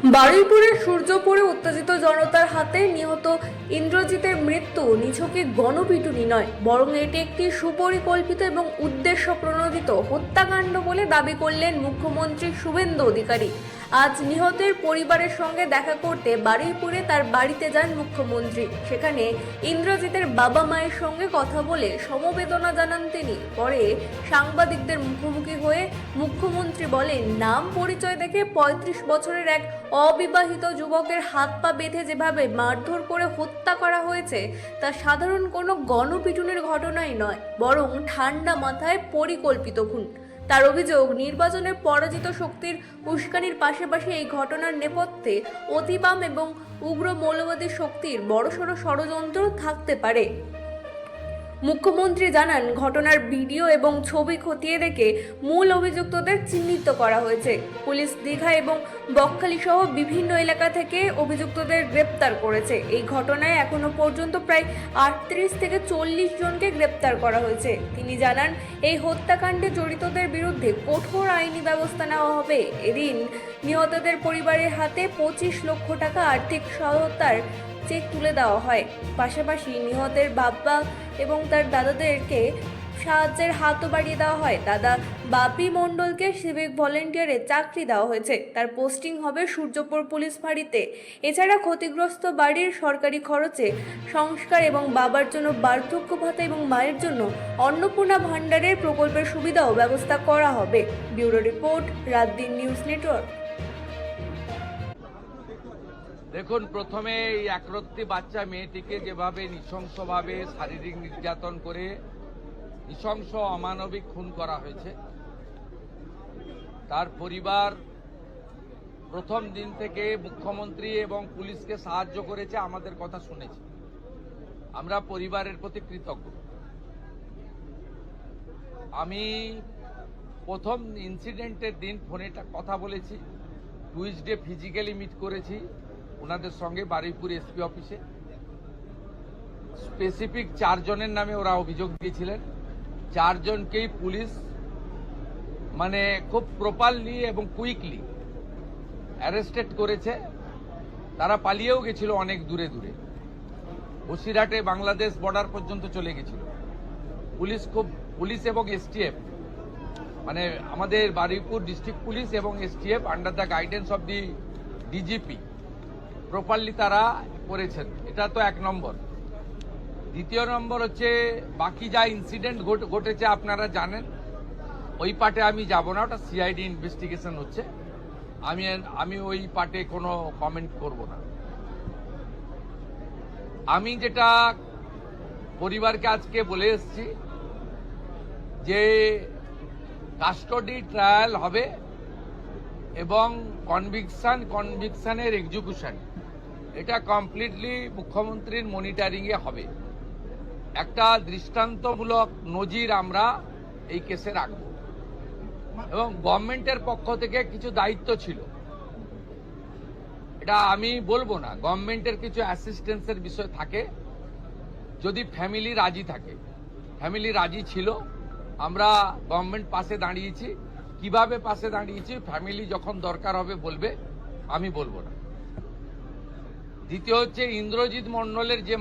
বারুইপুরের সূর্যপুরে উত্তেজিত জনতার হাতে নিহত ইন্দ্রজিতের মৃত্যু নিছকে গণপিটুনি নয়, বরং এটি একটি সুপরিকল্পিত এবং উদ্দেশ্য প্রণোদিত হত্যাকাণ্ড বলে দাবি করলেন মুখ্যমন্ত্রী শুভেন্দু অধিকারী। আজ নিহতের পরিবারের সঙ্গে দেখা করতে বারুইপুরে তার বাড়িতে যান মুখ্যমন্ত্রী। সেখানে ইন্দ্রজিতের বাবা মায়ের সঙ্গে কথা বলে সমবেদনা জানান তিনি। পরে সাংবাদিকদের মুখোমুখি হয়ে মুখ্যমন্ত্রী বলেন, নাম পরিচয় দেখে ৩৫ বছরের এক অবিবাহিত যুবকের হাত পা বেঁধে যেভাবে মারধর করে হত্যা করা হয়েছে তা সাধারণ কোনো গণপিটুনির ঘটনাই নয়, বরং ঠান্ডা মাথায় পরিকল্পিত খুন। তার অভিযোগ, নির্বাচনের পরাজিত শক্তির উস্কানির পাশাপাশি এই ঘটনার নেপথ্যে অতিবাম এবং উগ্র মৌলবাদী শক্তির বড়সড় ষড়যন্ত্র থাকতে পারে। মুখ্যমন্ত্রী জানান, ঘটনার ভিডিও এবং ছবি খতিয়ে দেখে মূল অভিযুক্তদের চিহ্নিত করা হয়েছে। পুলিশ দীঘা এবং বকখালি সহ বিভিন্ন এলাকা থেকে অভিযুক্তদের গ্রেপ্তার করেছে। এই ঘটনায় এখনো পর্যন্ত প্রায় ৩৮ থেকে ৪০ জনকে গ্রেপ্তার করা হয়েছে। তিনি জানান, এই হত্যাকাণ্ডে জড়িতদের বিরুদ্ধে কঠোর আইনি ব্যবস্থা নেওয়া হবে। এদিন নিহতদের পরিবারের হাতে ২৫ লক্ষ টাকা আর্থিক সহায়তার চেক তুলে দেওয়া হয়। পাশাপাশি নিহতের বাবা এবং তার দাদাদেরকে সাহায্যের হাতও বাড়িয়ে দেওয়া হয়। দাদা বাপি মণ্ডলকে সিভিক ভলেন্টিয়ারে চাকরি দেওয়া হয়েছে, তার পোস্টিং হবে সূর্যপুর পুলিশ ফাঁড়িতে। এছাড়া ক্ষতিগ্রস্ত বাড়ির সরকারি খরচে সংস্কার এবং বাবার জন্য বার্ধক্য ভাতা এবং মায়ের জন্য অন্নপূর্ণা ভাণ্ডারের প্রকল্পের সুবিধাও ব্যবস্থা করা হবে। Bureau report, রাতদিন news network. দেখুন, প্রথমে এই একরত্তি বাচ্চা মেয়েটিকে যেভাবে নৃশংসভাবে শারীরিক নির্যাতন করে নৃশংস অমানবিক খুন করা হয়েছে, তার পরিবার প্রথম দিন থেকে মুখ্যমন্ত্রী এবং পুলিশকে সাহায্য করেছে, আমাদের কথা শুনেছে। আমরা পরিবারের প্রতি কৃতজ্ঞ। আমি প্রথম ইনসিডেন্টের দিন ফোনে কথা বলেছি, টুইসডে ফিজিক্যালি মিট করেছি ওনাদের সঙ্গে বারুইপুর এসপি অফিসে। স্পেসিফিক 4 জনের নামে ওরা অভিযোগ দিয়েছিলেন। 4 জনকেই পুলিশ খুব প্রপারলি এবং কুইকলি অ্যারেস্টেড করেছে। তারা পালিয়েও গেছিল অনেক দূরে দূরে, বসিরহাটে বাংলাদেশ বর্ডার পর্যন্ত চলে গেছিল। পুলিশ এবং এসটিএফ আমাদের বারুইপুর ডিস্ট্রিক্ট পুলিশ এবং STF under the guidance of the DGP properly তারা করেছেন। এটা তো 1 নম্বর। দ্বিতীয় নম্বর হচ্ছে, বাকি যা ইনসিডেন্ট ঘটেছে আপনারা জানেন, ওই পার্টে আমি যাব না, ওটা সিআইডি ইনভেস্টিগেশন হচ্ছে। আমি ওই পার্টে কোনো কমেন্ট করব না। আমি যেটা পরিবারকে আজকে বলে এসেছি যে কাস্টডি ট্রায়াল হবে এবং কনভিকশনের এক্সিকিউশন এটা কমপ্লিটলি মুখ্যমন্ত্রীর মনিটরিং এ হবে। একটা দৃষ্টান্তমূলক নজির আমরা এই কেসে রাখব এবং গভর্নমেন্টের পক্ষ থেকে কিছু দায়িত্ব ছিল, এটা আমি বলবো না। গভর্নমেন্টের কিছু অ্যাসিস্ট্যান্সের বিষয় থাকে, যদি ফ্যামিলি রাজি থাকে। ফ্যামিলি রাজি ছিল, আমরা গভর্নমেন্ট পাশে দাঁড়িয়েছি। কিভাবে পাশে দাঁড়িয়েছি, ফ্যামিলি যখন দরকার হবে বলবে, আমি বলবো না। দ্বিতীয় হচ্ছে, ইন্দ্রজিৎ মণ্ডলের যে